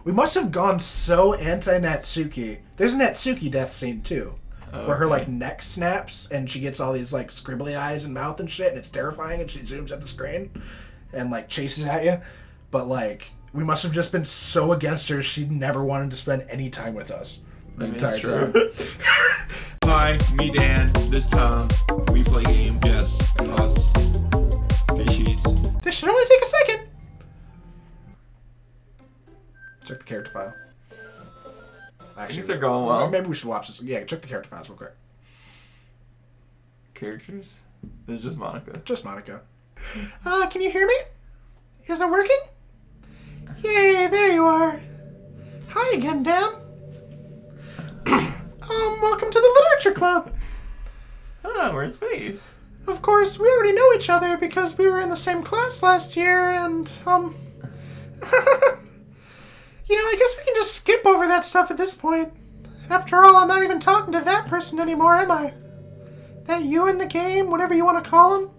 We must have gone so anti-Natsuki. There's a Natsuki death scene, too. Okay. Where her, like, neck snaps, and she gets all these, like, scribbly eyes and mouth and shit, and it's terrifying, and she zooms at the screen and, like, chases at you. But, like, we must have just been so against her, she never wanted to spend any time with us. The entire time. Hi, me Dan, this Tom. We play games, yes, and us. Fishies. This should only take a second. Check the character file. Actually, things are going well. Maybe we should watch this. Yeah, check the character files real quick. Characters? There's just Monica. Just Monica. Can you hear me? Is it working? Yay, there you are. Hi again, Dan. Welcome to the Literature Club. We're in space. Of course, we already know each other because we were in the same class last year, and, I guess we can just skip over that stuff at this point. After all, I'm not even talking to that person anymore, am I? That you in the game, whatever you want to call him?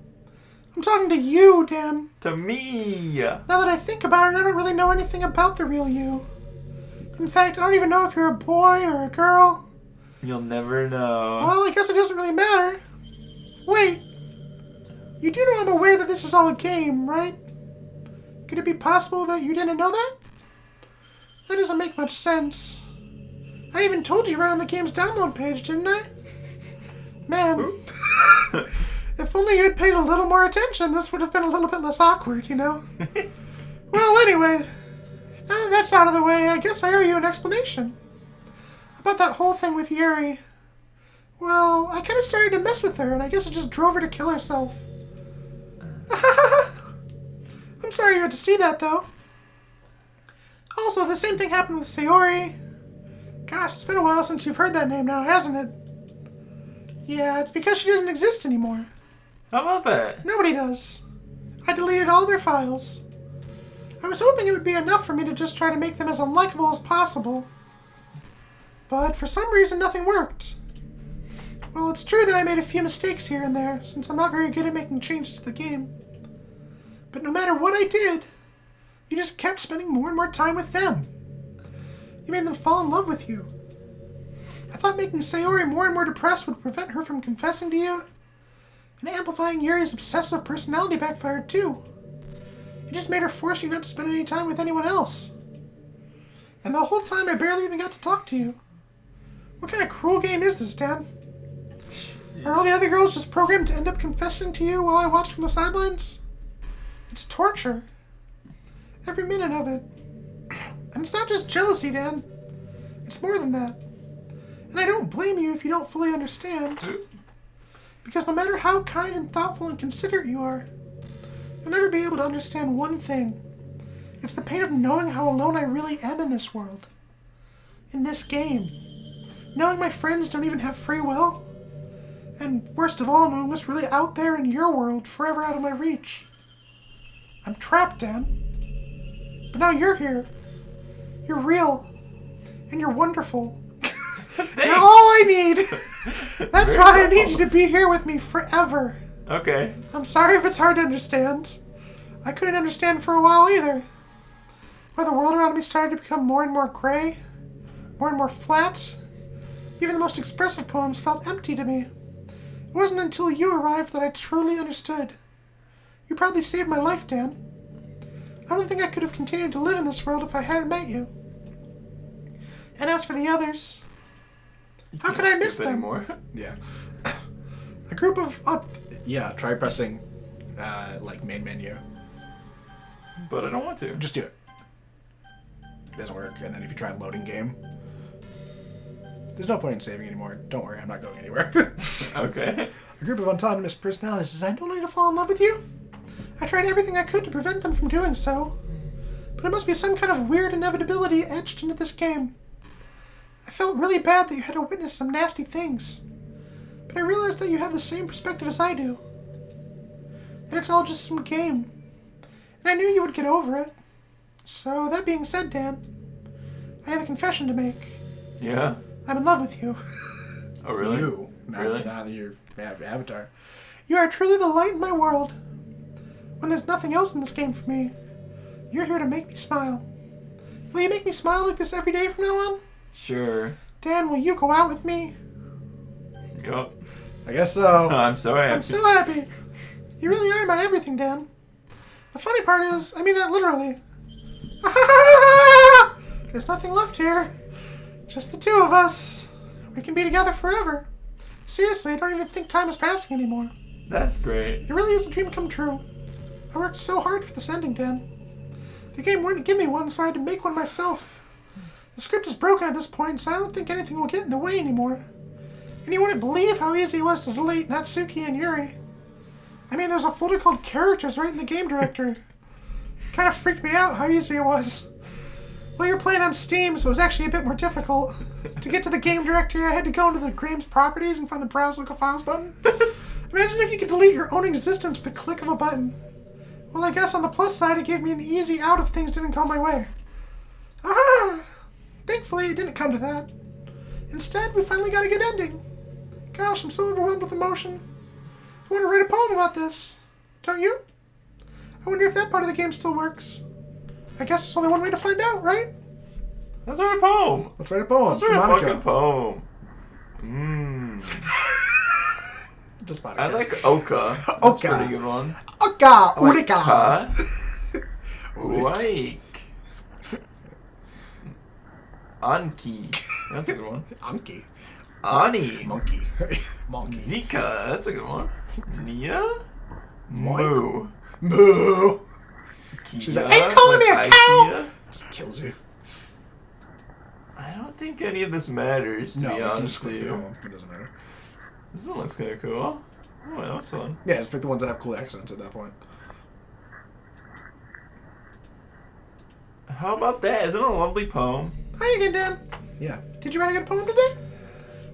I'm talking to you, Dan. To me! Now that I think about it, I don't really know anything about the real you. In fact, I don't even know if you're a boy or a girl. You'll never know. Well, I guess it doesn't really matter. Wait. You do know I'm aware that this is all a game, right? Could it be possible that you didn't know that? That doesn't make much sense. I even told you right on the game's download page, didn't I? Man. If only you had paid a little more attention, this would have been a little bit less awkward, you know? Well, anyway, now that that's out of the way, I guess I owe you an explanation. About that whole thing with Yuri. Well, I kind of started to mess with her, and I guess it just drove her to kill herself. I'm sorry you had to see that, though. Also, the same thing happened with Sayori. Gosh, it's been a while since you've heard that name now, hasn't it? Yeah, it's because she doesn't exist anymore. How about that? Nobody does. I deleted all their files. I was hoping it would be enough for me to just try to make them as unlikable as possible. But for some reason, nothing worked. Well, it's true that I made a few mistakes here and there, since I'm not very good at making changes to the game. But no matter what I did, you just kept spending more and more time with them. You made them fall in love with you. I thought making Sayori more and more depressed would prevent her from confessing to you. And amplifying Yuri's obsessive personality backfired too. You just made her force you not to spend any time with anyone else. And the whole time I barely even got to talk to you. What kind of cruel game is this, Dan? Are all the other girls just programmed to end up confessing to you while I watch from the sidelines? It's torture. Every minute of it. And it's not just jealousy, Dan. It's more than that. And I don't blame you if you don't fully understand. Because no matter how kind and thoughtful and considerate you are, you'll never be able to understand one thing. It's the pain of knowing how alone I really am in this world. In this game. Knowing my friends don't even have free will. And worst of all, knowing what's really out there in your world, forever out of my reach. I'm trapped, Dan. But now you're here. You're real. And you're wonderful. You're all I need. That's why I need you to be here with me forever. Okay. I'm sorry if it's hard to understand. I couldn't understand for a while either. Where the world around me started to become more and more gray. More and more flat. Even the most expressive poems felt empty to me. It wasn't until you arrived that I truly understood. You probably saved my life, Dan. I don't think I could have continued to live in this world if I hadn't met you. And as for the others, how could I miss them? Anymore. Yeah. A group of... try pressing, main menu. But I don't want to. Just do it. It doesn't work. And then if you try loading game, there's no point in saving anymore. Don't worry, I'm not going anywhere. Okay. A group of autonomous personalities designed only to fall in love with you? I tried everything I could to prevent them from doing so. But it must be some kind of weird inevitability etched into this game. I felt really bad that you had to witness some nasty things. But I realized that you have the same perspective as I do. That it's all just some game. And I knew you would get over it. So, that being said, Dan, I have a confession to make. Yeah? I'm in love with you. Oh, really? You. Really? Not your avatar. You are truly the light in my world. When there's nothing else in this game for me, you're here to make me smile. Will you make me smile like this every day from now on? Sure. Dan, will you go out with me? Yup. I guess so. I'm so happy. I'm so happy. You really are my everything, Dan. The funny part is, I mean that literally. There's nothing left here. Just the two of us. We can be together forever. Seriously, I don't even think time is passing anymore. That's great. It really is a dream come true. I worked so hard for this ending, Dan. The game wouldn't give me one, so I had to make one myself. The script is broken at this point, so I don't think anything will get in the way anymore. And you wouldn't believe how easy it was to delete Natsuki and Yuri. I mean, there's a folder called Characters right in the game directory. Kind of freaked me out how easy it was. Well, you're playing on Steam, so it was actually a bit more difficult. To get to the game directory, I had to go into the game's properties and find the Browse Local Files button. Imagine if you could delete your own existence with the click of a button. Well, I guess on the plus side, it gave me an easy out if things didn't go my way. Ah! Thankfully, it didn't come to that. Instead, we finally got a good ending. Gosh, I'm so overwhelmed with emotion. I want to write a poem about this. Don't you? I wonder if that part of the game still works. I guess there's only one way to find out, right? Let's write a poem. Let's write a poem. Let's for write a Monica. fucking poem. Just Monica. I like Oka. That's Oka. a pretty good one. Oka! I like Urika! Ka. Like. Anki. That's a good one. Anki. Ani. Monkey. Monkey. Zika. That's a good one. Nia. Michael. Moo. Moo! She's like, Kia, "Are you calling me a like cow?" Ikea. Just kills you. I don't think any of this matters, to No, be we can honest just with click you. through them. It doesn't matter. This one looks kind of cool. Oh, that was fun. Yeah, just pick the ones that have cool accents at that point. How about that? Isn't it a lovely poem? Hi again, Dan. Yeah. Did you write a good poem today?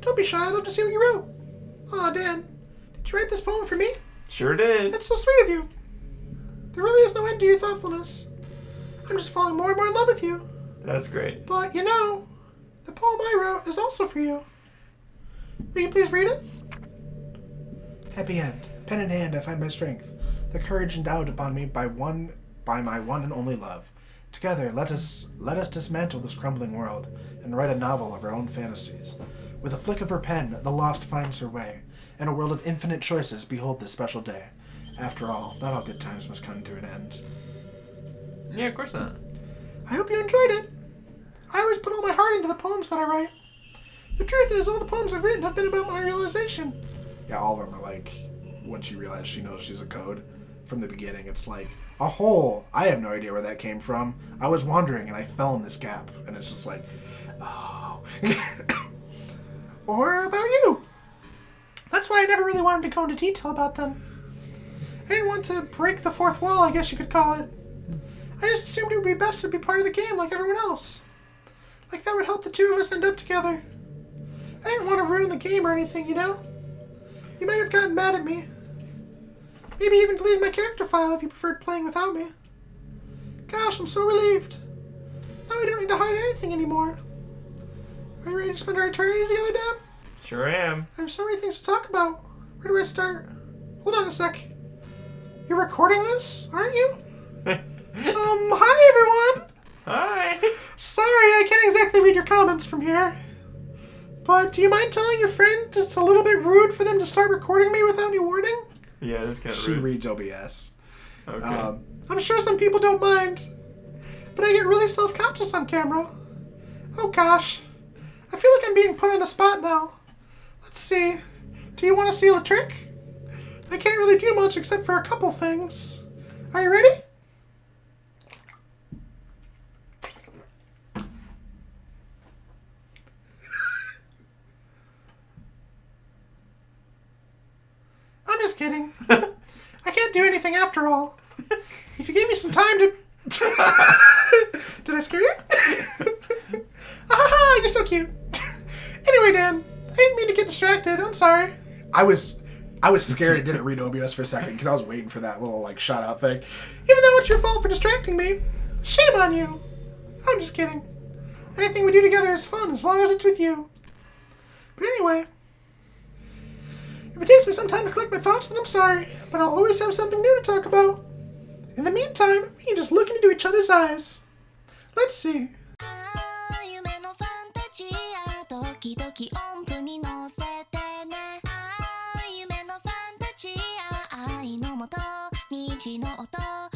Don't be shy. I'd love to see what you wrote. Aw, Dan. Did you write this poem for me? Sure did. That's so sweet of you. There really is no end to your thoughtfulness. I'm just falling more and more in love with you. That's great. But, you know, the poem I wrote is also for you. Will you please read it? Happy end. Pen in hand, I find my strength. The courage endowed upon me by my one and only love. Together, let us dismantle this crumbling world and write a novel of our own fantasies. With a flick of her pen, the lost finds her way. In a world of infinite choices, behold this special day. After all, not all good times must come to an end. Yeah, of course not. I hope you enjoyed it. I always put all my heart into the poems that I write. The truth is, all the poems I've written have been about my realization. Yeah, all of them are like, when she realizes she knows she's a code, from the beginning, it's like, a hole. I have no idea where that came from. I was wandering and I fell in this gap. And it's just like, oh. Or about you. That's why I never really wanted to go into detail about them. I didn't want to break the fourth wall, I guess you could call it. I just assumed it would be best to be part of the game like everyone else. Like that would help the two of us end up together. I didn't want to ruin the game or anything, you know? You might have gotten mad at me. Maybe even deleted my character file if you preferred playing without me. Gosh, I'm so relieved. Now we don't need to hide anything anymore. Are you ready to spend our eternity together, Dad? Sure am. I have so many things to talk about. Where do I start? Hold on a sec. You're recording this, aren't you? Hi everyone! Hi. Sorry, I can't exactly read your comments from here. But do you mind telling your friend it's a little bit rude for them to start recording me without any warning? Yeah, that's kind of She rude. reads OBS. Okay. I'm sure some people don't mind. But I get really self-conscious on camera. Oh gosh. I feel like I'm being put on the spot now. Let's see. Do you want to see a trick? I can't really do much except for a couple things. Are you ready? I'm just kidding. I can't do anything after all. If you gave me some time to... Did I scare you? Ah, you're so cute. Anyway, Dan, I didn't mean to get distracted. I'm sorry. I was scared it didn't read OBS for a second because I was waiting for that little like shout out thing. Even though it's your fault for distracting me, shame on you. I'm just kidding. Anything we do together is fun as long as it's with you. But anyway, if it takes me some time to collect my thoughts, then I'm sorry. But I'll always have something new to talk about. In the meantime, we can just look into each other's eyes. Let's see. 時々音符に乗せてね夢のファンタジア愛のもと虹の音